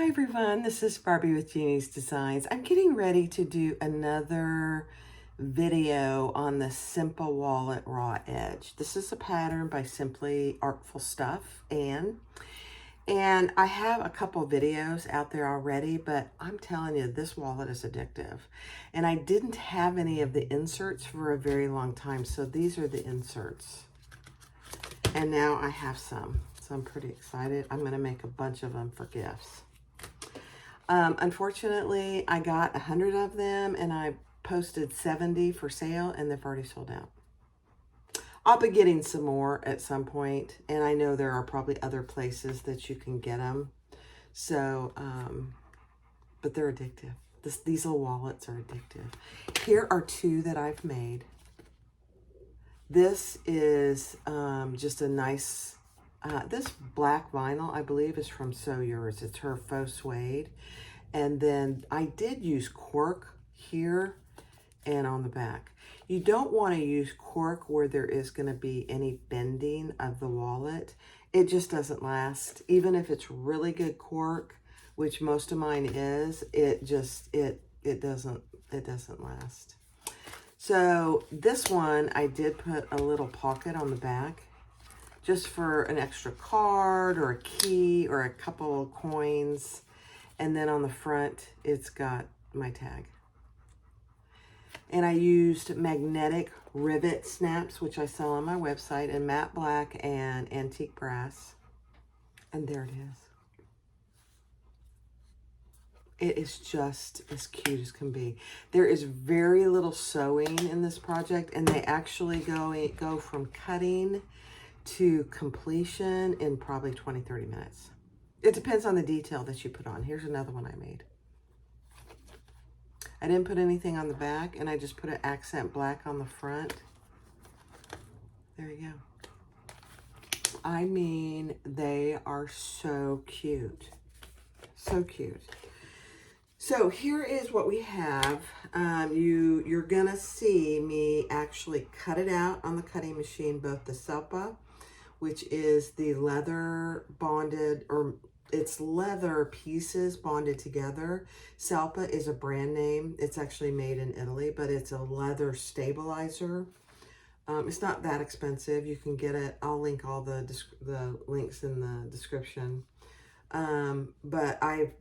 Hi everyone, this is Barbie with Jeannie's Designs. I'm getting ready to do another video on the Simple Wallet Raw Edge. This is a pattern by Simply Artful Stuff, and I have a couple videos out there already, but I'm telling you, this wallet is addictive. And I didn't have any of the inserts for a very long time, so these are the inserts. And now I have some, so I'm pretty excited. I'm gonna make a bunch of them for gifts. Unfortunately, I got 100 of them and I posted 70 for sale and they've already sold out. I'll be getting some more at some point, and I know there are probably other places that you can get them. So, but they're addictive. These little wallets are addictive. Here are two that I've made. This is just a nice, this black vinyl, I believe, is from Sew Yours. It's her faux suede. And then I did use cork here and on the back. You don't want to use cork where there is going to be any bending of the wallet. It just doesn't last. Even if it's really good cork, which most of mine is, it doesn't last. So this one, I did put a little pocket on the back just for an extra card or a key or a couple of coins. And then on the front, it's got my tag. And I used magnetic rivet snaps, which I sell on my website, in matte black and antique brass. And there it is. It is just as cute as can be. There is very little sewing in this project, and they actually go from cutting to completion in probably 20-30 minutes. It depends on the detail that you put on. Here's another one I made. I didn't put anything on the back, and I just put an accent black on the front. There you go. I mean, they are so cute. So cute. So here is what we have. You're gonna see me actually cut it out on the cutting machine, both the Salpa, which is the leather bonded, or it's leather pieces bonded together. Salpa is a brand name. It's actually made in Italy, but it's a leather stabilizer. It's not that expensive. You can get it. I'll link all the links in the description. But I've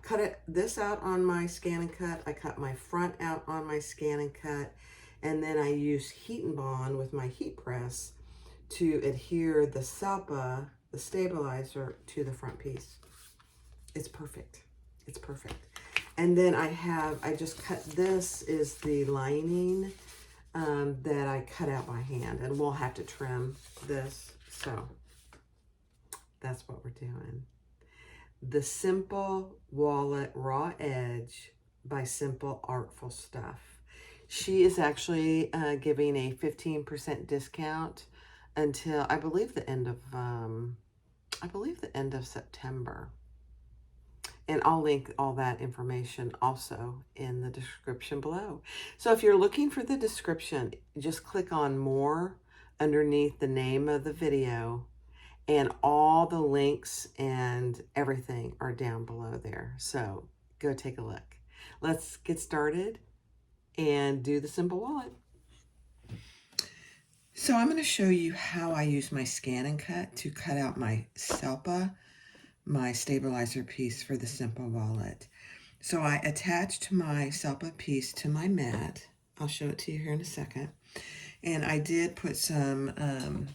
cut this out on my scan and cut. I cut my front out on my scan and cut. And then I use heat and bond with my heat press to adhere the Salpa, the stabilizer, to the front piece. It's perfect. It's perfect. And then I just cut, this is the lining that I cut out by hand, and we'll have to trim this. So that's what we're doing. The Simple Wallet Raw Edge by Simple Artful Stuff. She is actually giving a 15% discount until I believe the end of September. And I'll link all that information also in the description below. So if you're looking for the description, just click on more underneath the name of the video, and all the links and everything are down below there. So go take a look. Let's get started and do the Simple Wallet. So I'm going to show you how I use my scan and cut to cut out my Salpa, my stabilizer piece for the Simple Wallet. So I attached my Salpa piece to my mat. I'll show it to you here in a second. And I did put some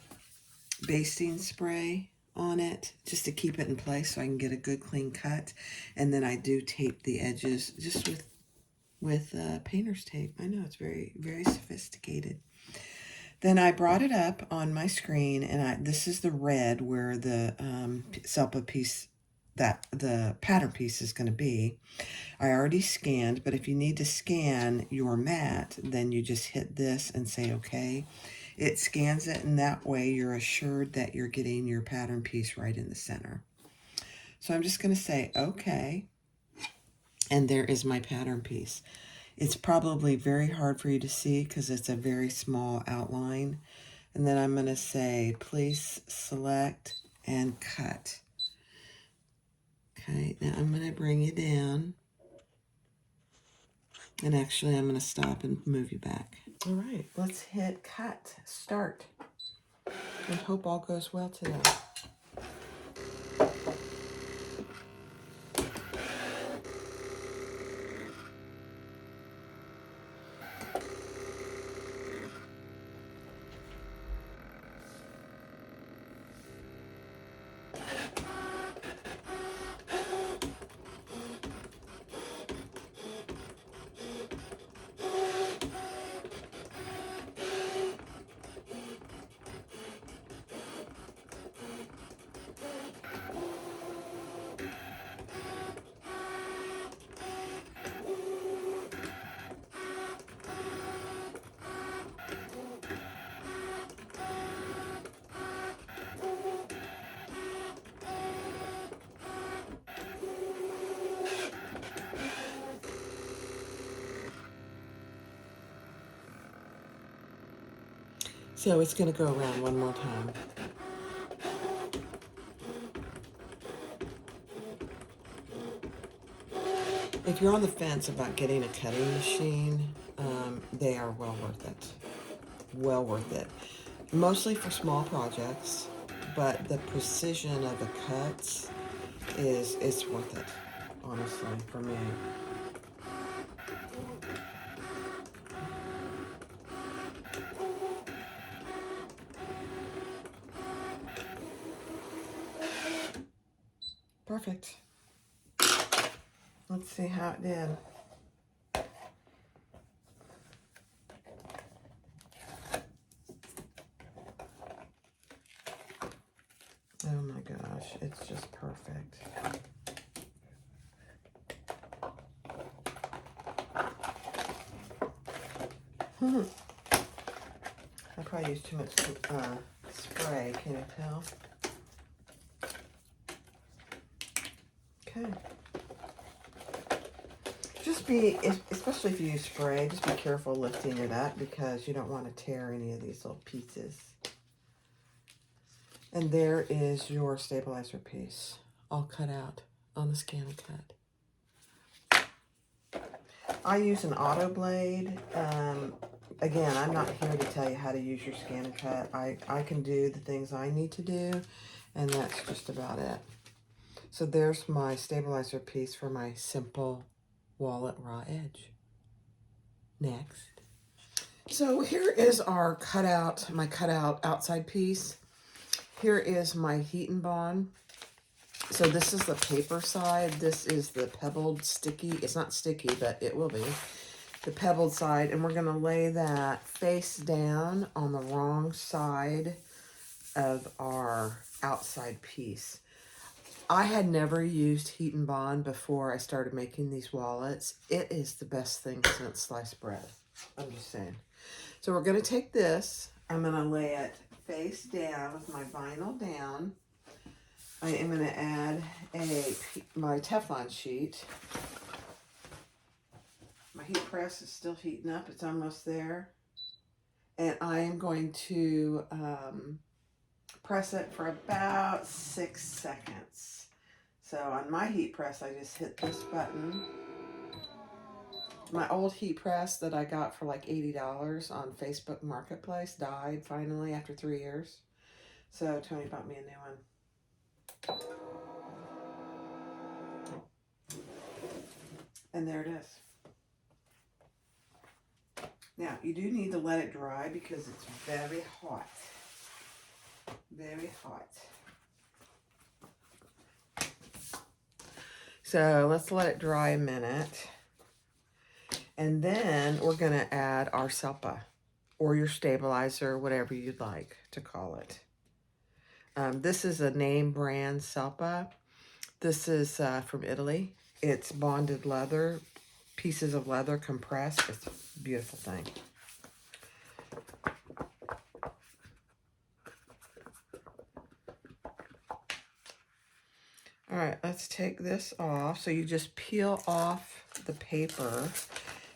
basting spray on it just to keep it in place so I can get a good clean cut. And then I do tape the edges just with painter's tape. I know, it's very, very sophisticated. Then I brought it up on my screen, and this is the red where the Salpa piece, that the pattern piece is going to be. I already scanned, but if you need to scan your mat, then you just hit this and say okay. It scans it, and that way you're assured that you're getting your pattern piece right in the center. So I'm just going to say okay, and there is my pattern piece. It's probably very hard for you to see because it's a very small outline. And then I'm going to say, please select and cut. Okay, now I'm going to bring you down. And actually, I'm going to stop and move you back. All right, let's hit cut, start. And hope all goes well today. So it's going to go around one more time. If you're on the fence about getting a cutting machine, they are well worth it. Well worth it. Mostly for small projects, but the precision of the cuts it's worth it, honestly, for me. Perfect. Let's see how it did. Oh my gosh, it's just perfect. I probably used too much spray, can you tell? Okay. Just be, especially if you use spray, just be careful lifting it up because you don't want to tear any of these little pieces. And there is your stabilizer piece, all cut out on the ScanNCut. I use an auto blade. Again, I'm not here to tell you how to use your ScanNCut. I can do the things I need to do, and that's just about it. So there's my stabilizer piece for my simple wallet raw edge. Next. So here is our cutout, my cutout outside piece. Here is my heat and bond. So this is the paper side. This is the pebbled sticky. It's not sticky, but it will be. The pebbled side. And we're going to lay that face down on the wrong side of our outside piece. I had never used heat and bond before I started making these wallets. It is the best thing since sliced bread. I'm just saying. So we're going to take this. I'm going to lay it face down with my vinyl down. I am going to add my Teflon sheet. My heat press is still heating up. It's almost there. And I am going to press it for about 6 seconds. So on my heat press, I just hit this button. My old heat press that I got for like $80 on Facebook Marketplace died finally after 3 years. So Tony bought me a new one. And there it is. Now, you do need to let it dry because it's very hot. Very hot. So let's let it dry a minute. And then we're going to add our Salpa or your stabilizer, whatever you'd like to call it. This is a name brand Salpa. This is from Italy. It's bonded leather, pieces of leather compressed. It's a beautiful thing. All right, let's take this off. So you just peel off the paper,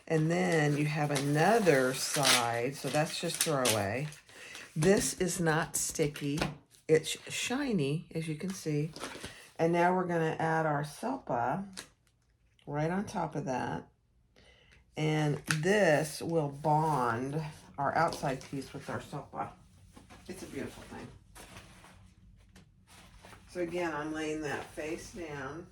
and then you have another side. So that's just throwaway. This is not sticky. It's shiny, as you can see. And now we're going to add our Salpa right on top of that. And this will bond our outside piece with our Salpa. It's a beautiful thing. So again, I'm laying that face down,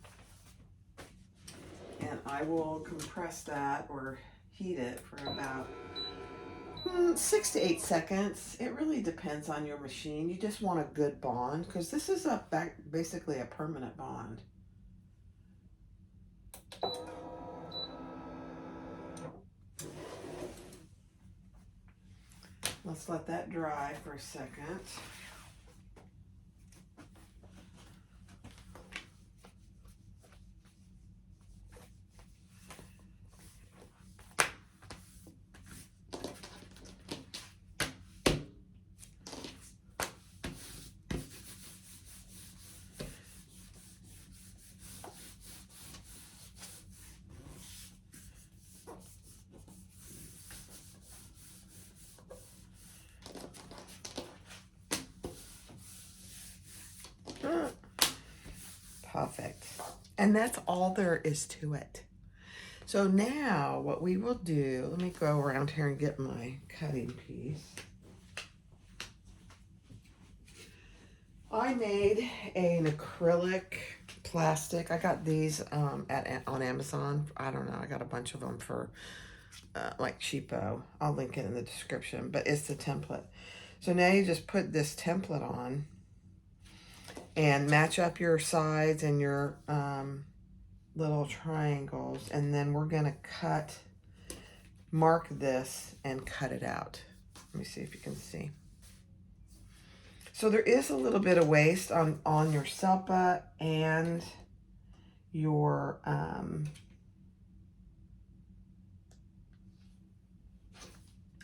and I will compress that or heat it for about 6 to 8 seconds. It really depends on your machine. You just want a good bond, because this is basically a permanent bond. Let's let that dry for a second. Perfect. And that's all there is to it. So now what we will do, let me go around here and get my cutting piece. I made an acrylic plastic. I got these on Amazon. I don't know. I got a bunch of them for like cheapo. I'll link it in the description, but it's the template. So now you just put this template on and match up your sides and your little triangles, and then we're gonna mark this and cut it out. Let me see if you can see. So there is a little bit of waste on your Salpa and your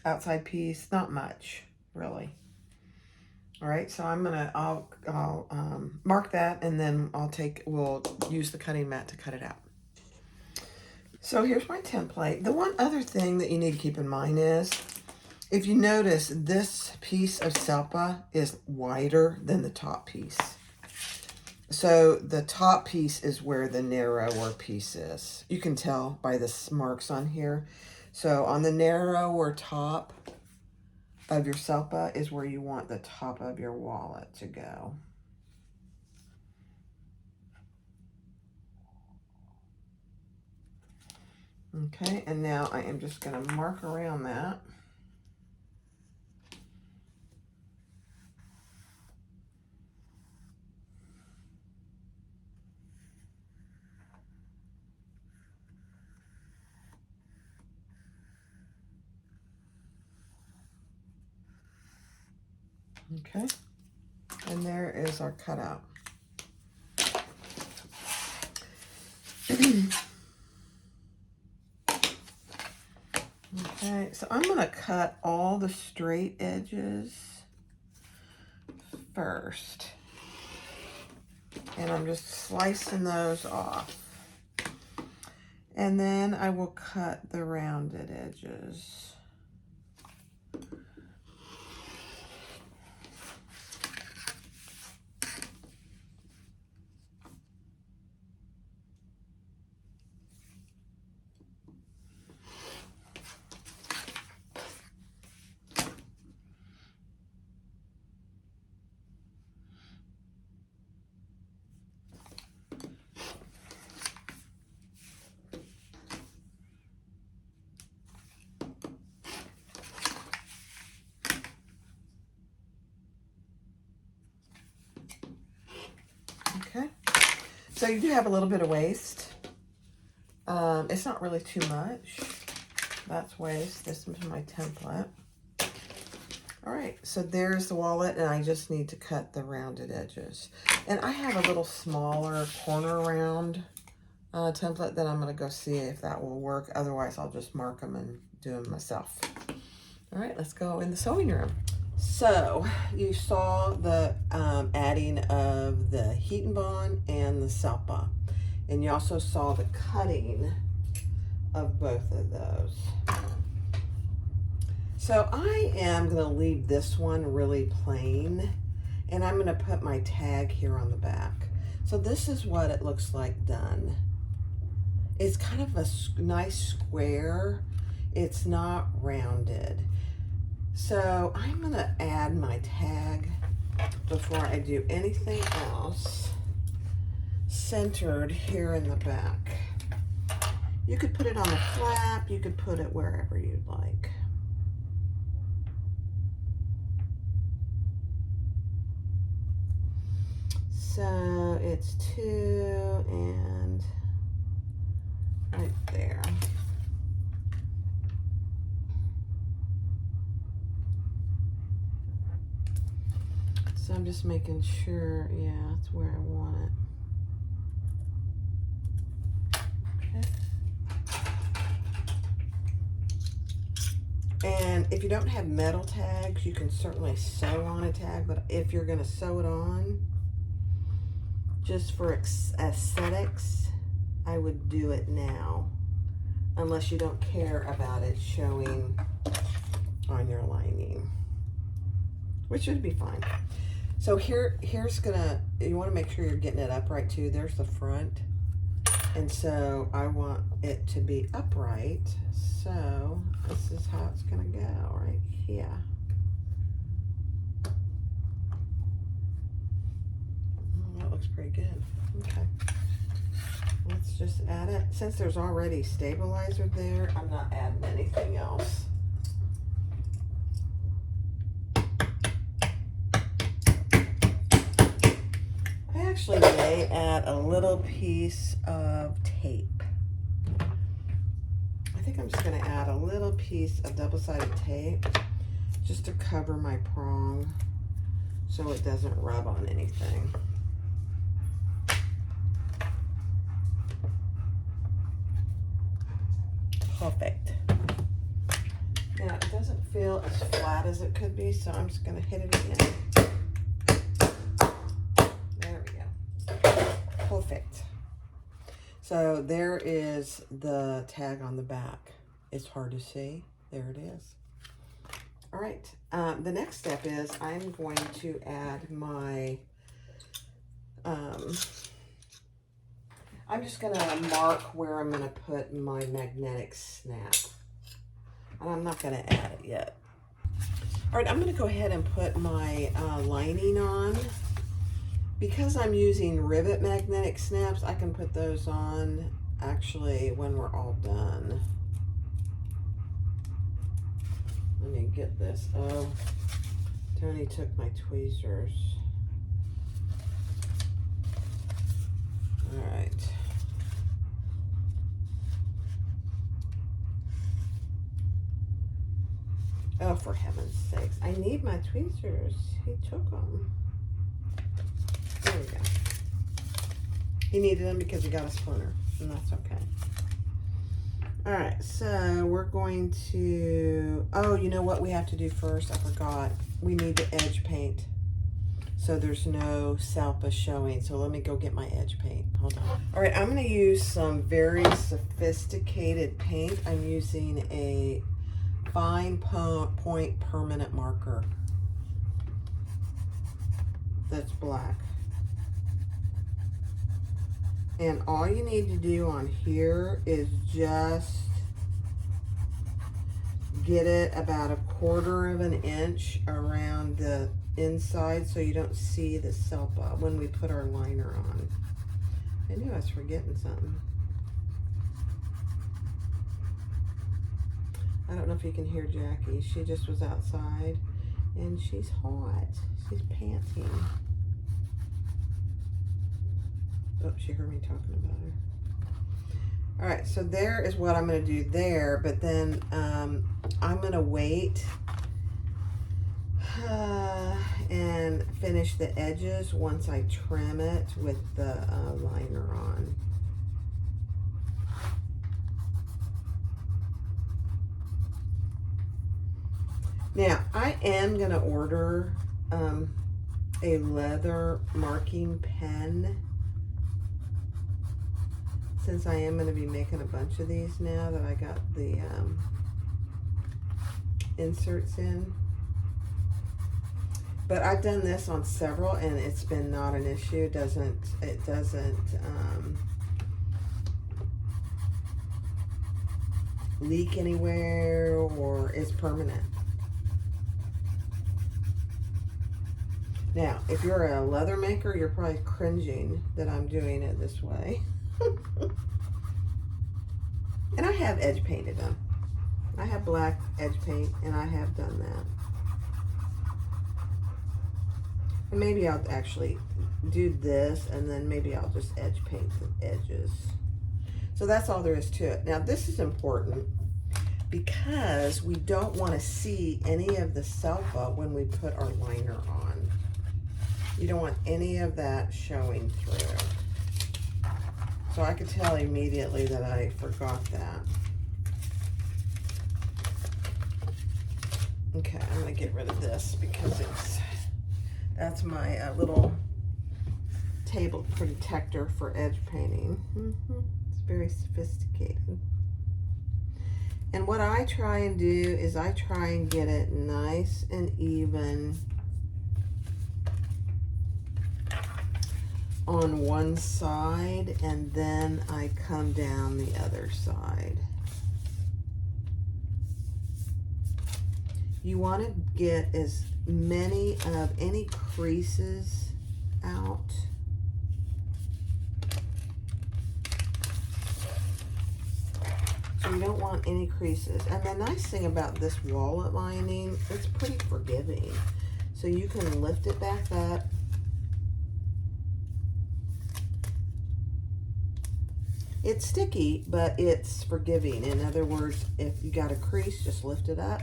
outside piece. Not much, really. All right, so I'll mark that, and then we'll use the cutting mat to cut it out. So here's my template. The one other thing that you need to keep in mind is, if you notice, this piece of Salpa is wider than the top piece. So the top piece is where the narrower piece is. You can tell by the marks on here. So on the narrower top of your Salpa is where you want the top of your wallet to go. Okay, and now I am just going to mark around that. Okay, and there is our cutout. Okay, so I'm going to cut all the straight edges first. And I'm just slicing those off. And then I will cut the rounded edges. Okay, so you do have a little bit of waste. It's not really too much. That's waste. This is my template. All right, so there's the wallet, and I just need to cut the rounded edges. And I have a little smaller corner round template that I'm going to go see if that will work. Otherwise, I'll just mark them and do them myself. All right, let's go in the sewing room. So you saw the adding of the heat and bond and the Salpa, and you also saw the cutting of both of those. So I am going to leave this one really plain, and I'm going to put my tag here on the back. So this is what it looks like done. It's kind of a nice square. It's not rounded. So I'm gonna add my tag before I do anything else, centered here in the back. You could put it on a flap, you could put it wherever you'd like. So it's 2 and right there. So I'm just making sure, yeah, that's where I want it. Okay. And if you don't have metal tags, you can certainly sew on a tag, but if you're gonna sew it on, just for aesthetics, I would do it now, unless you don't care about it showing on your lining, which would be fine. So here's gonna, you wanna make sure you're getting it upright too. There's the front. And so I want it to be upright. So this is how it's gonna go right here. Oh, that looks pretty good. Okay. Let's just add it. Since there's already stabilizer there, I'm not adding anything else. Actually may add a little piece of tape. I think I'm just going to add a little piece of double-sided tape just to cover my prong so it doesn't rub on anything. Perfect. Now it doesn't feel as flat as it could be, so I'm just going to hit it again. Perfect. So there is the tag on the back. It's hard to see. There it is. All right. The next step is I'm going to add my, I'm just going to mark where I'm going to put my magnetic snap. And I'm not going to add it yet. All right, I'm going to go ahead and put my lining on. Because I'm using rivet magnetic snaps, I can put those on actually when we're all done. Let me get this. Oh, Tony took my tweezers. All right. Oh, for heaven's sakes. I need my tweezers. He took them. There we go. He needed them because he got a splinter, and that's okay. All right, so we're going to, oh, you know what we have to do first? I forgot. We need to edge paint. So there's no Salpa showing. So let me go get my edge paint. Hold on. All right, I'm going to use some very sophisticated paint. I'm using a fine point permanent marker that's black. And all you need to do on here is just get it about 1/4 of an inch around the inside so you don't see the Salpa when we put our liner on. I knew I was forgetting something. I don't know if you can hear Jackie. She just was outside and she's hot. She's panting. Oh, she heard me talking about her. All right, so there is what I'm going to do there, but then I'm going to wait and finish the edges once I trim it with the liner on. Now, I am going to order a leather marking pen, since I am going to be making a bunch of these now that I got the inserts in. But I've done this on several and it's been not an issue. It doesn't leak anywhere or is permanent. Now, if you're a leather maker, you're probably cringing that I'm doing it this way. And I have edge painted them. I have black edge paint and I have done that. And maybe I'll actually do this and then maybe I'll just edge paint the edges. So that's all there is to it. Now this is important because we don't want to see any of the Salpa when we put our liner on. You don't want any of that showing through. So I could tell immediately that I forgot that. Okay, I'm gonna get rid of this because that's my little table protector for edge painting. It's very sophisticated. And what I try and do is I try and get it nice and even on one side, and then I come down the other side. You want to get as many of any creases out. So you don't want any creases. And the nice thing about this wallet lining, it's pretty forgiving. So you can lift it back up. It's sticky, but it's forgiving. In other words, if you got a crease, just lift it up.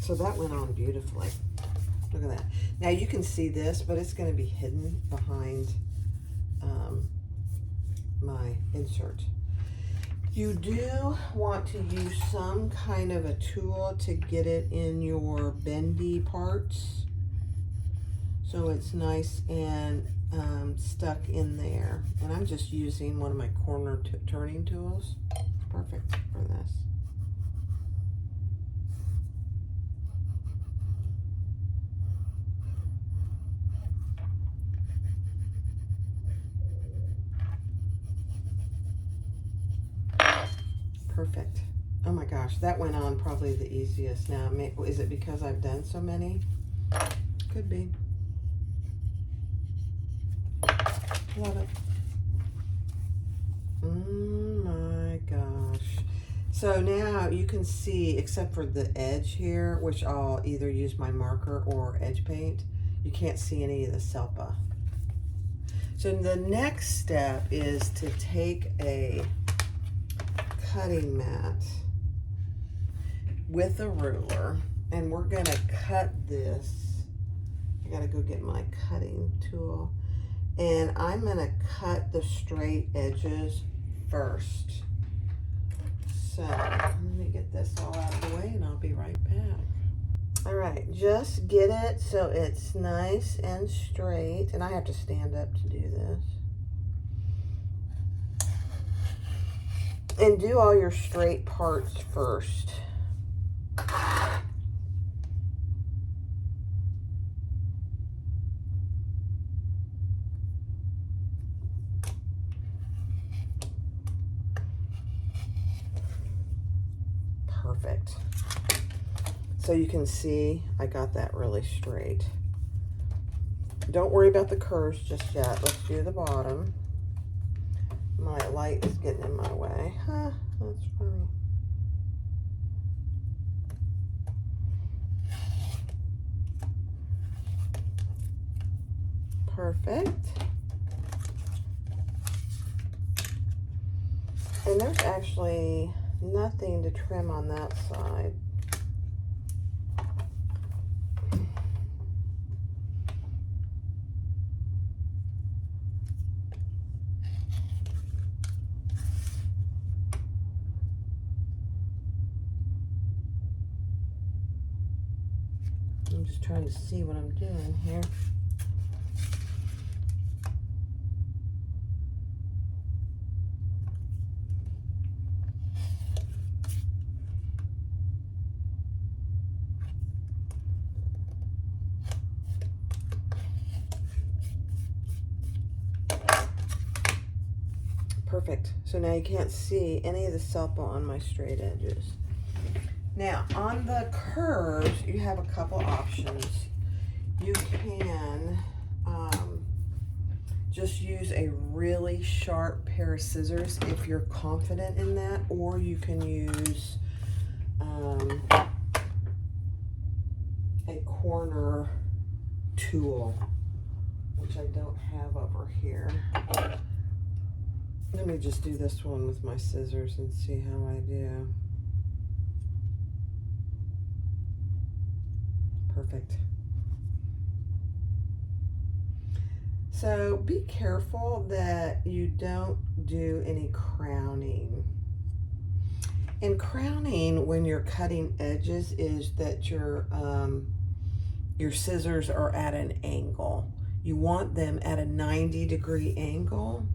So that went on beautifully. Look at that. Now you can see this, but it's going to be hidden behind my insert. You do want to use some kind of a tool to get it in your bendy parts, so it's nice and stuck in there. And I'm just using one of my corner turning tools. Perfect for this. Perfect. Oh my gosh, that went on probably the easiest. Now, is it because I've done so many? Could be. Love it. Oh my gosh. So now you can see, except for the edge here, which I'll either use my marker or edge paint, you can't see any of the Salpa. So the next step is to take a cutting mat with a ruler, and we're gonna cut this. I gotta go get my cutting tool, and I'm gonna cut the straight edges first. So let me get this all out of the way and I'll be right back. All right, just get it so it's nice and straight, and I have to stand up to do this. And do all your straight parts first. Perfect. So you can see I got that really straight. Don't worry about the curves just yet. Let's do the bottom. My light is getting in my way. Huh, that's funny. Perfect. And there's actually nothing to trim on that side. I'm just trying to see what I'm doing here. Perfect. So now you can't see any of the Salpa on my straight edges. Now, on the curves, you have a couple options. You can just use a really sharp pair of scissors if you're confident in that, or you can use a corner tool, which I don't have over here. Let me just do this one with my scissors and see how I do. Perfect. So be careful that you don't do any crowning. And crowning when you're cutting edges is that your scissors are at an angle. You want them at a 90-degree angle.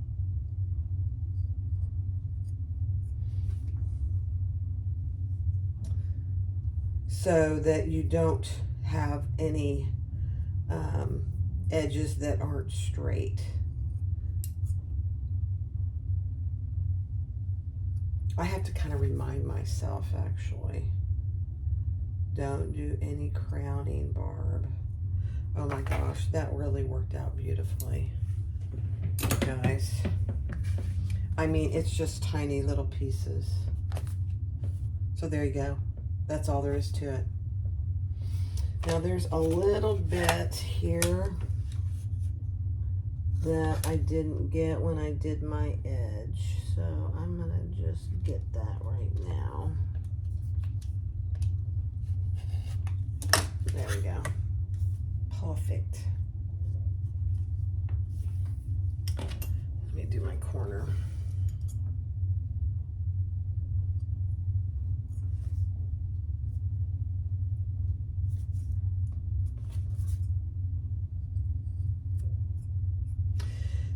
So that you don't have any edges that aren't straight. I have to kind of remind myself, actually. Don't do any crowning, Barb. Oh my gosh, that really worked out beautifully, guys. I mean, it's just tiny little pieces. So there you go. That's all there is to it. Now there's a little bit here that I didn't get when I did my edge. So I'm gonna just get that right now. There we go. Perfect. Let me do my corner.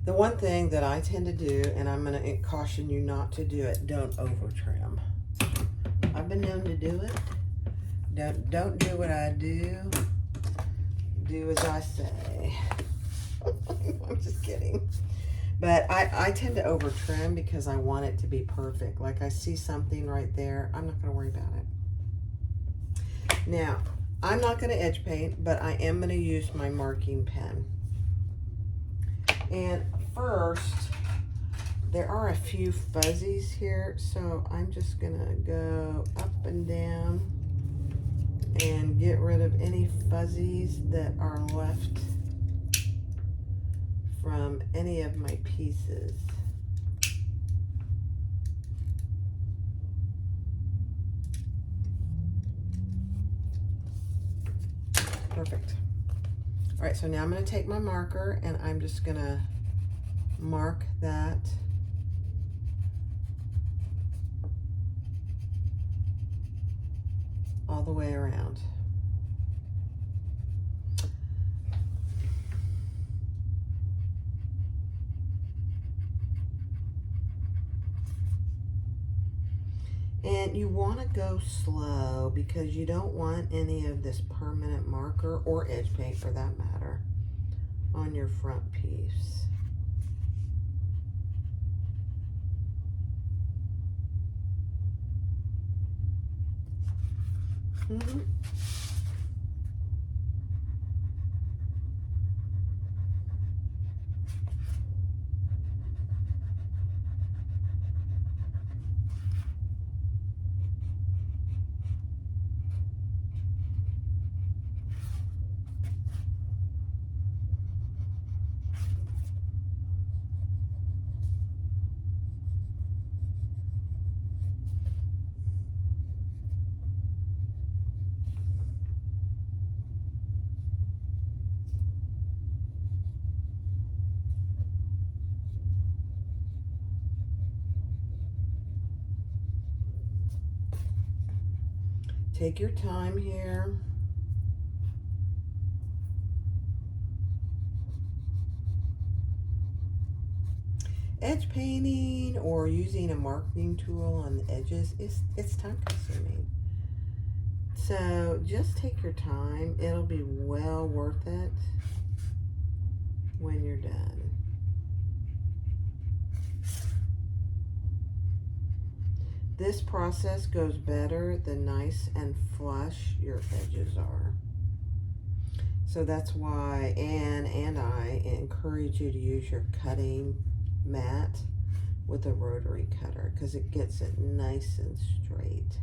The one thing that I tend to do, and I'm going to caution you not to do it, don't over trim. I've been known to do it. Don't do what I do. Do as I say. I'm just kidding. But I tend to over trim because I want it to be perfect. Like I see something right there, I'm not going to worry about it. Now, I'm not going to edge paint, but I am going to use my marking pen. And first, there are a few fuzzies here, so I'm just gonna go up and down and get rid of any fuzzies that are left from any of my pieces. Perfect. All right, so now I'm going to take my marker and I'm just going to mark that all the way around. And you want to go slow because you don't want any of this permanent marker or edge paint for that matter on your front piece. Take your time here. Edge painting or using a marking tool on the edges, it's time consuming. So just take your time. It'll be well worth it when you're done. This process goes better the nice and flush your edges are. So that's why Anne and I encourage you to use your cutting mat with a rotary cutter, because it gets it nice and straight.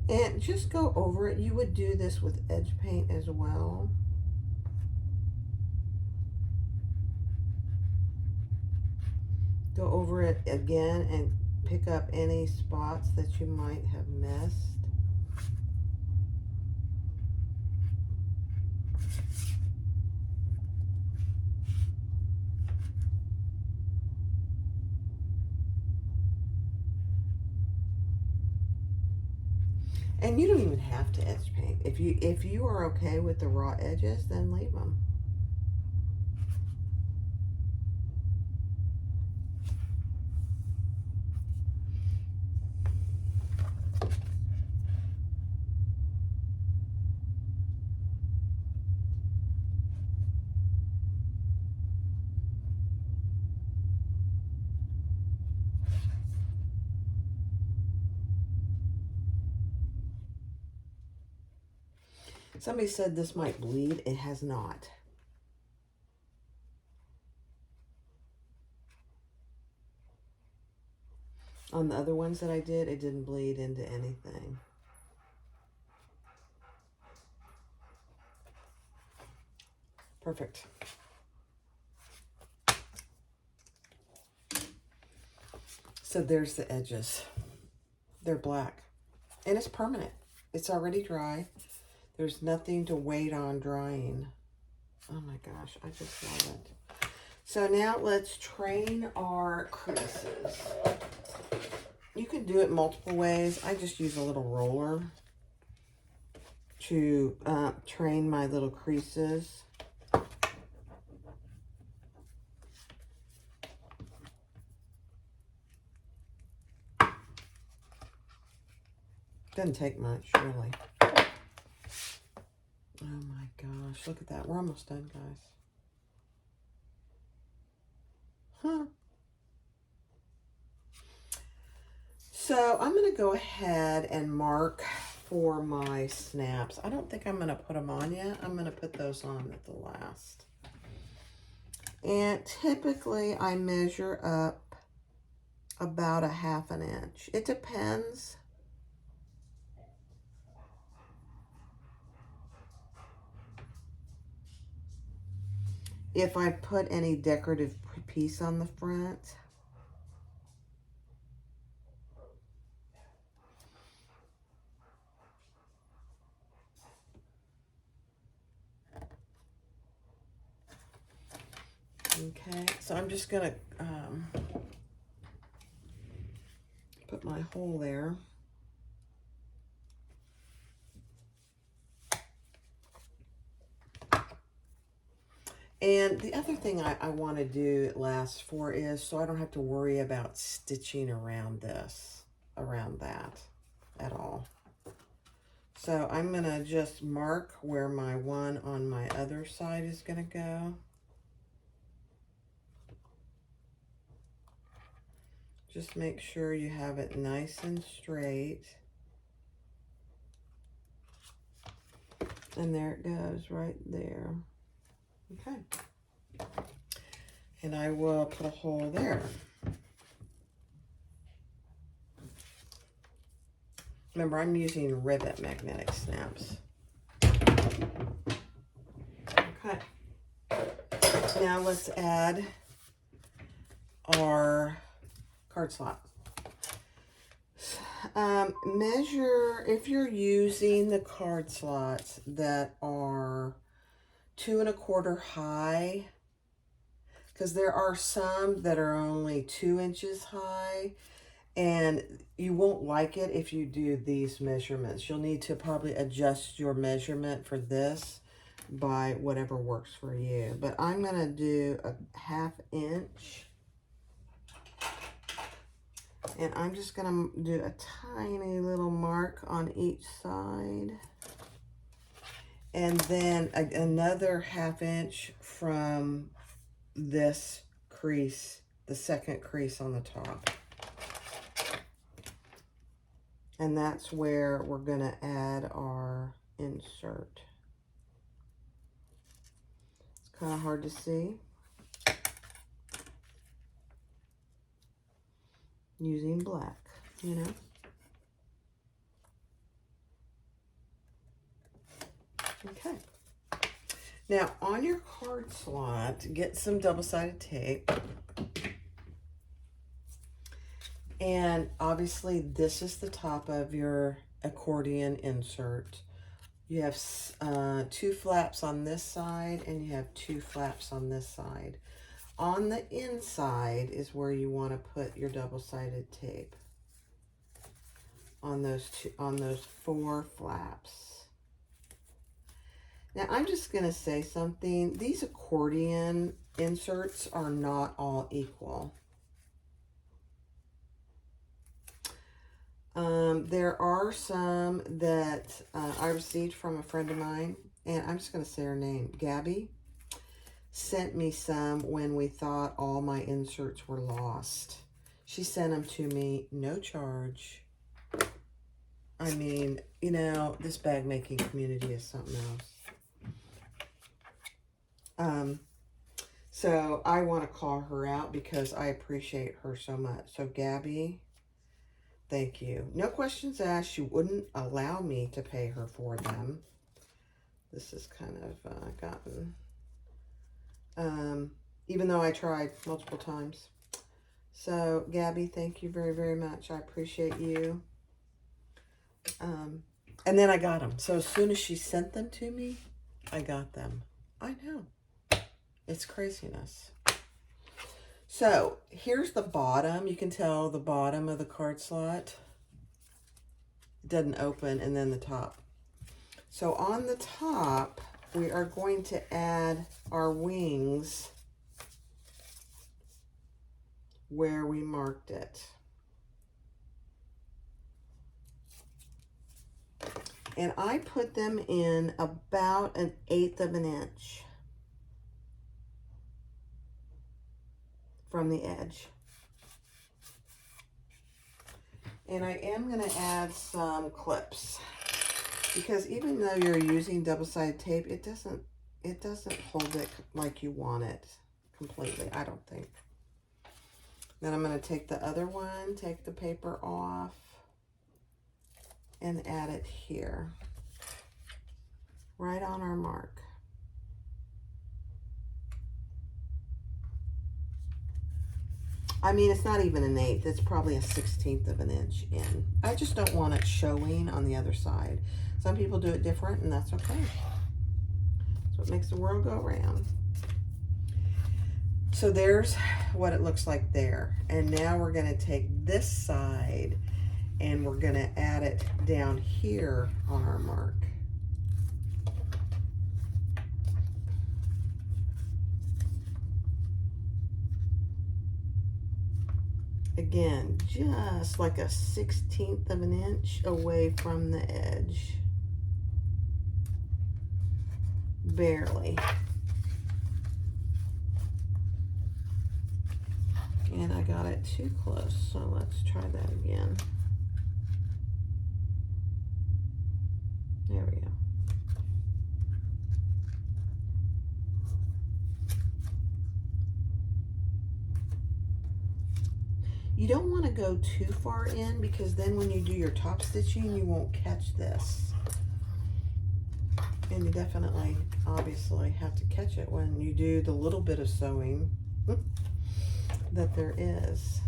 And just go over it. You would do this with edge paint as well. Go over it again and pick up any spots that you might have missed. And you don't even have to edge paint. If you are okay with the raw edges, then leave them. Somebody said this might bleed. It has not. On the other ones that I did, it didn't bleed into anything. Perfect. So there's the edges. They're black. And it's permanent. It's already dry. There's nothing to wait on drying. Oh my gosh, I just love it. So now let's train our creases. You can do it multiple ways. I just use a little roller to train my little creases. Doesn't take much, really. Oh my gosh, look at that. We're almost done, guys. Huh. So I'm going to go ahead and mark for my snaps. I don't think I'm going to put them on yet. I'm going to put those on at the last. And typically I measure up about 1/2 inch. It depends. If I put any decorative piece on the front. Okay, so I'm just gonna put my hole there. And the other thing I want to do it last for is so I don't have to worry about stitching around this, around that at all. So I'm going to just mark where my one on my other side is going to go. Just make sure you have it nice and straight. And there it goes right there. Okay. And I will put a hole there. Remember, I'm using rivet magnetic snaps. Okay. Now let's add our card slot. Measure, if you're using the card slots that are 2 1/4 high, because there are some that are only 2 inches high, and you won't like it if you do these measurements. You'll need to probably adjust your measurement for this by whatever works for you. But I'm going to do a 1/2 inch. And I'm just going to do a tiny little mark on each side. And then another 1/2 inch from this crease, the second crease on the top. And that's where we're going to add our insert. It's kind of hard to see. Using black, you know. Okay. Now, on your card slot, get some double-sided tape. And obviously, this is the top of your accordion insert. You have 2 flaps on this side, and you have 2 flaps on this side. On the inside is where you want to put your double-sided tape. On those 4 flaps. Now, I'm just going to say something. These accordion inserts are not all equal. There are some that I received from a friend of mine, and I'm just going to say her name, Gabby, sent me some when we thought all my inserts were lost. She sent them to me, no charge. I mean, you know, this bag making community is something else. So I want to call her out because I appreciate her so much. So Gabby, thank you. No questions asked. She wouldn't allow me to pay her for them. This is kind of gotten, even though I tried multiple times. So Gabby, thank you very, very much. I appreciate you. And then I got them. So as soon as she sent them to me, I got them. I know. It's craziness. So here's the bottom. You can tell the bottom of the card slot doesn't open, and then the top. So on the top, we are going to add our wings where we marked it. And I put them in about 1/8 of an inch from the edge. And I am going to add some clips, because even though you're using double-sided tape, it doesn't hold it like you want it completely, I don't think. Then I'm going to take the other one, take the paper off, and add it here, right on our mark. I mean, it's not even 1/8, it's probably 1/16 of an inch in. I just don't want it showing on the other side. Some people do it different, and that's okay. That's what makes the world go around. So there's what it looks like there. And now we're going to take this side and we're going to add it down here on our mark. Again, just like 1/16 of an inch away from the edge. Barely. And I got it too close, so let's try that again. There we go. You don't want to go too far in because then when you do your top stitching, you won't catch this. And you definitely, obviously, have to catch it when you do the little bit of sewing that there is.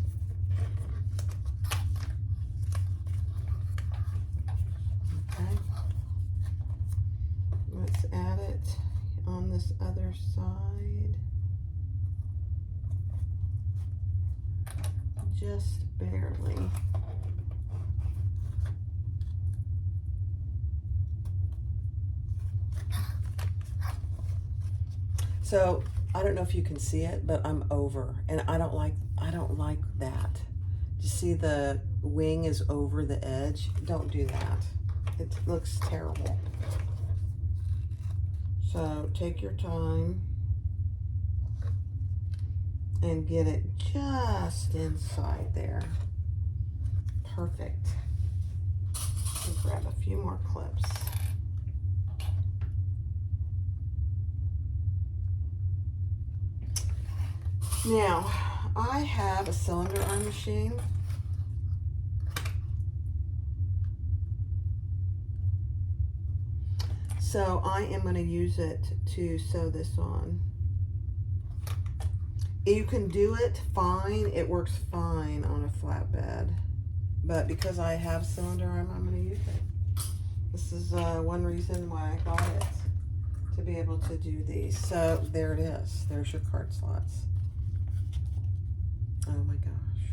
Okay. Let's add it on this other side. Just barely. So I don't know if you can see it, but I'm over, and I don't like that. You see the wing is over the edge? Don't do that. It looks terrible. So take your time and get it just inside there. Perfect. And grab a few more clips. Now, I have a cylinder iron machine. So I am going to use it to sew this on. You can do it fine. It works fine on a flatbed. But because I have cylinder iron, I'm going to use it. This is one reason why I got it, to be able to do these. So there it is. There's your card slots. Oh my gosh.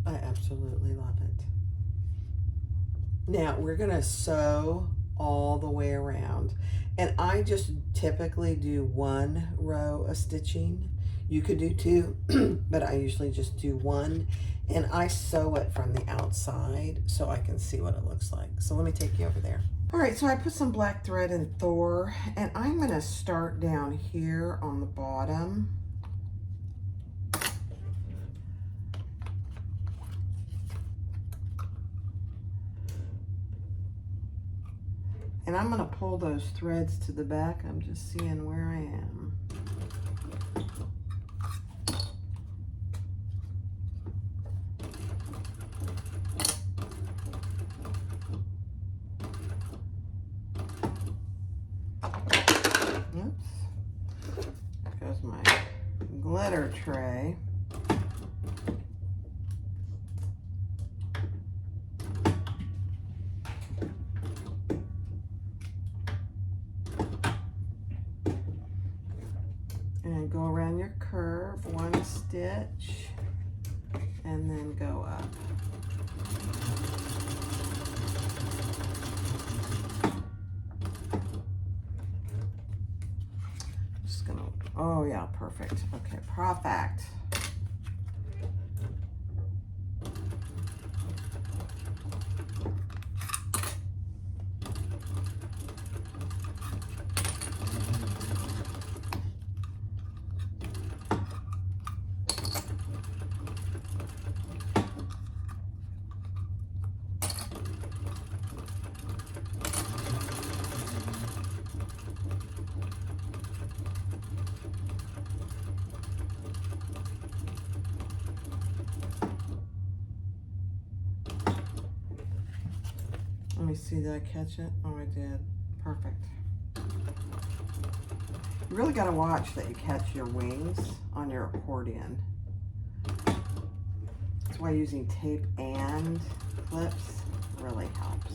I absolutely love it. Now we're gonna sew all the way around. And I just typically do one row of stitching. You could do two, but I usually just do one. And I sew it from the outside so I can see what it looks like. So let me take you over there. All right, so I put some black thread in Thor, and I'm gonna start down here on the bottom. And I'm gonna pull those threads to the back. I'm just seeing where I am. Oops. There goes my glitter tray. And go around your curve, one stitch, and then go up. Just gonna, oh yeah, perfect. Okay, perfect. Let me see, did I catch it? Oh, I did. Perfect. You really got to watch that you catch your wings on your accordion. That's why using tape and clips really helps.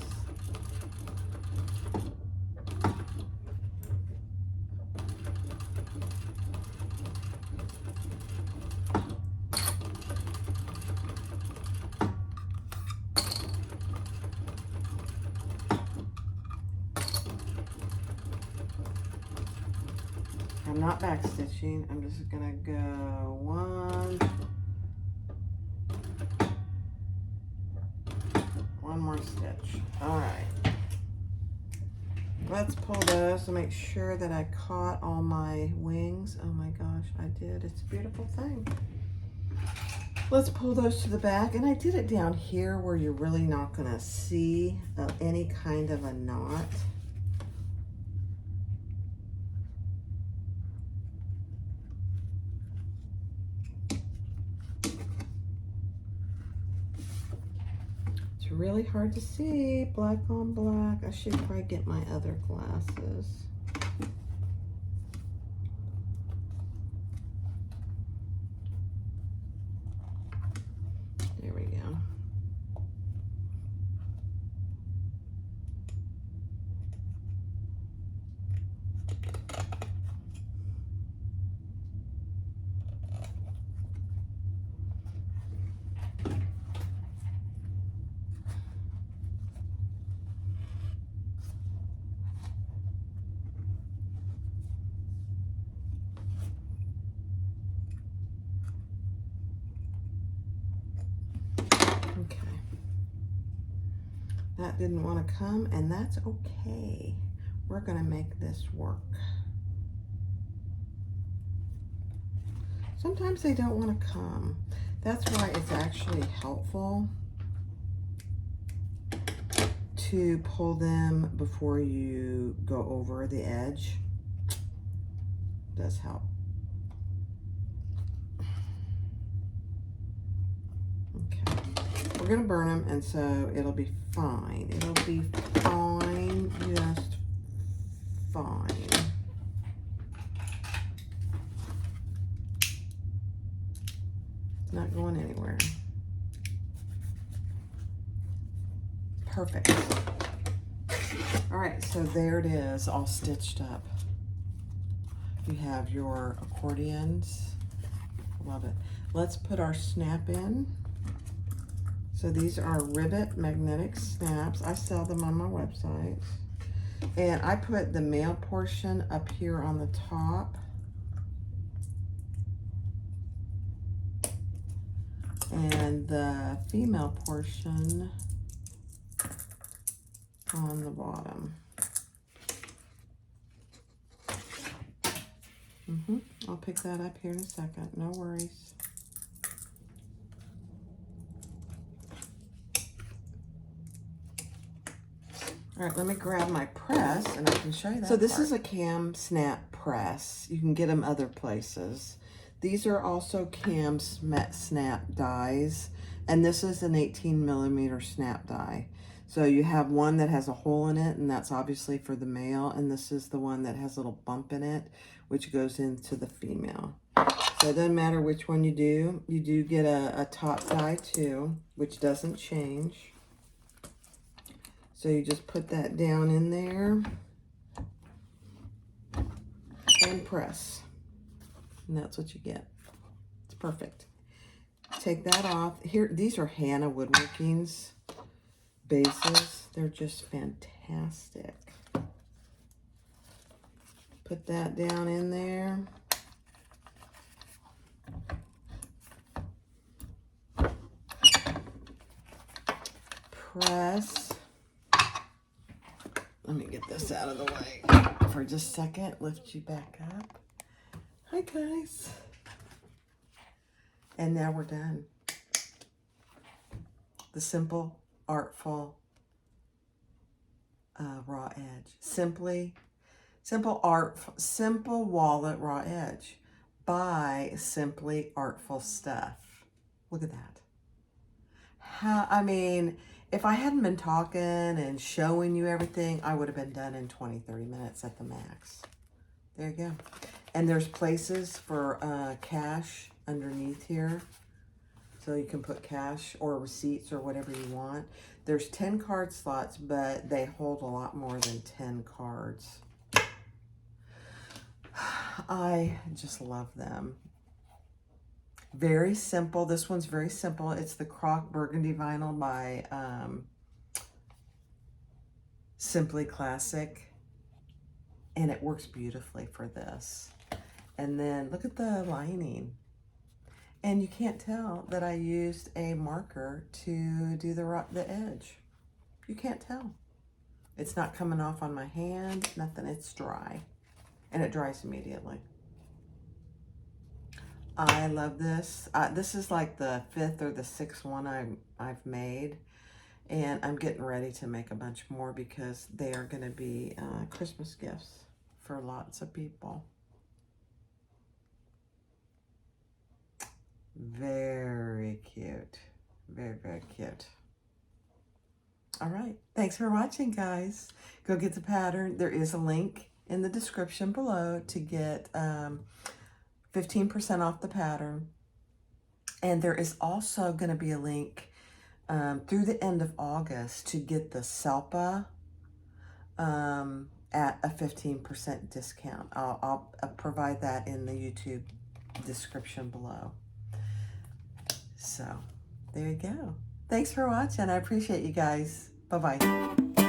I'm not back stitching. I'm just gonna go one more stitch. All right. Let's pull those to make sure that I caught all my wings. Oh my gosh, I did. It's a beautiful thing. Let's pull those to the back, and I did it down here where you're really not gonna see any kind of a knot. really hard to see, black on black. I should probably get my other glasses. There we go. That didn't want to come, and that's okay. We're gonna make this work. Sometimes they don't want to come. That's why it's actually helpful to pull them before you go over the edge. Does help. Okay, we're gonna burn them, and so it'll be fine. It'll be fine, just fine. It's not going anywhere. Perfect. All right, so there it is, all stitched up. You have your accordions. Love it. Let's put our snap in. So these are rivet magnetic snaps. I sell them on my website. And I put the male portion up here on the top. And the female portion on the bottom. I'll pick that up here in a second, no worries. All right, let me grab my press and I can show you that. So this is a cam snap press. You can get them other places. These are also cam snap dies, and this is an 18mm snap die. So you have one that has a hole in it, and that's obviously for the male, and this is the one that has a little bump in it, which goes into the female. So it doesn't matter which one you do get a top die too, which doesn't change. So you just put that down in there and press. And that's what you get. It's perfect. Take that off. Here, these are Hannah Woodworking's bases. They're just fantastic. Put that down in there. Press. Let me get this out of the way for just a second. Lift you back up. Hi, guys. And now we're done. The simple, artful, raw edge. Simple wallet raw edge by Simply Artful Stuff. Look at that. I mean, if I hadn't been talking and showing you everything, I would have been done in 20-30 minutes at the max. There you go. And there's places for cash underneath here. So you can put cash or receipts or whatever you want. There's 10 card slots, but they hold a lot more than 10 cards. I just love them. Very simple. This one's very simple. It's the Croc Burgundy Vinyl by Simply Classic. And it works beautifully for this. And then look at the lining. And you can't tell that I used a marker to do the edge. You can't tell. It's not coming off on my hand, nothing. It's dry. And it dries immediately. I love this. This is like the 5th or the 6th one I've made. And I'm getting ready to make a bunch more because they are going to be Christmas gifts for lots of people. Very cute. Very, very cute. All right. Thanks for watching, guys. Go get the pattern. There is a link in the description below to get 15% off the pattern. And there is also going to be a link through the end of August to get the Salpa at a 15% discount. I'll provide that in the YouTube description below. So there you go. Thanks for watching. I appreciate you guys. Bye-bye.